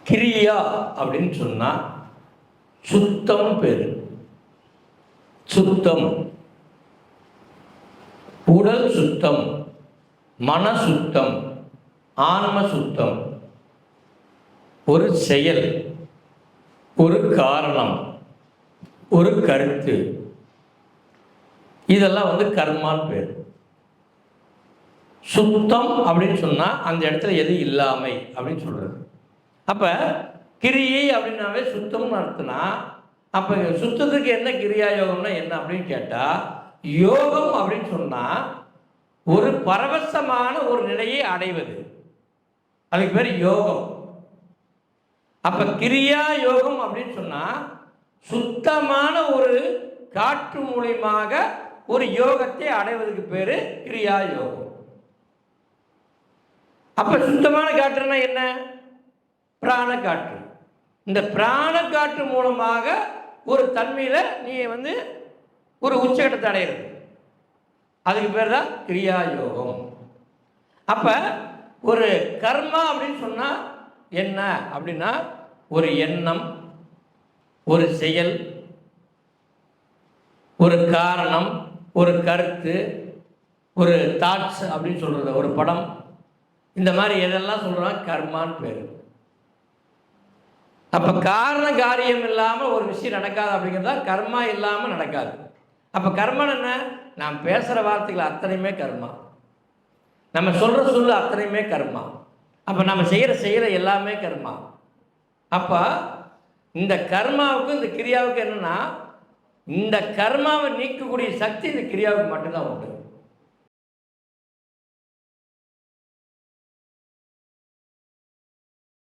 கிரியா அப்படின்னு சொன்னா சுத்தம் பேரு. சுத்தம், உடல் சுத்தம், மன சுத்தம், ஆன்ம சுத்தம். ஒரு செயல், ஒரு காரணம், ஒரு கருத்து, இதெல்லாம் கர்மான்னு பேர். சுத்தம் அப்படின்னு சொன்னா அந்த இடத்துல எது இல்லாமை அப்படின்னு சொல்றது. அப்ப கிரியை அப்படின்னாவே சுத்தம்னு அர்த்தம்னா, அப்ப சுத்தத்துக்கு என்ன கிரியா யோகம்னா என்ன அப்படின்னு கேட்டா, யோகம் அப்படின்னு சொன்னா ஒரு பரவசமான ஒரு நிலையை அடைவது, அதுக்கு பேர் யோகம். அப்ப கிரியா யோகம் அப்படின்னு சொன்னா சுத்தமான ஒரு காற்று மூலியமாக ஒரு யோகத்தை அடைவதற்கு பேரு கிரியா யோகம். அப்ப சுத்தமான காற்றுனா என்ன? பிராண காற்று. இந்த பிராண காற்று மூலமாக ஒரு தன்மையில நீ ஒரு உச்சகட்டத்தை அடையிறது, அதுக்கு பேர் தான் கிரியா யோகம். அப்ப ஒரு கர்மா அப்படின்னு சொன்னா என்ன அப்படின்னா, ஒரு எண்ணம், ஒரு செயல், ஒரு காரணம், ஒரு கருத்து, ஒரு தாட்ஸ் அப்படின்னு சொல்றது, ஒரு படம், இந்த மாதிரி எதெல்லாம் சொல்றாங்க கர்மான்னு பேரு. அப்ப காரண காரியம் இல்லாம ஒரு விஷயம் நடக்காது அப்படிங்கிறதா கர்மா இல்லாம நடக்காது. அப்ப கர்மம் என்ன? நாம் பேசுற வார்த்தைகள் அத்தனையுமே கர்மா, நம்ம சொல்ற சொல்லு அத்தனையுமே கர்மா, அப்ப நம்ம செய்யற செயலை எல்லாமே கர்மா. அப்ப இந்த கர்மாவுக்கு இந்த கிரியாவுக்கு என்னன்னா, இந்த கர்மாவை நீக்கக்கூடிய சக்தி இந்த கிரியாவுக்கு மட்டும்தான் உண்டு.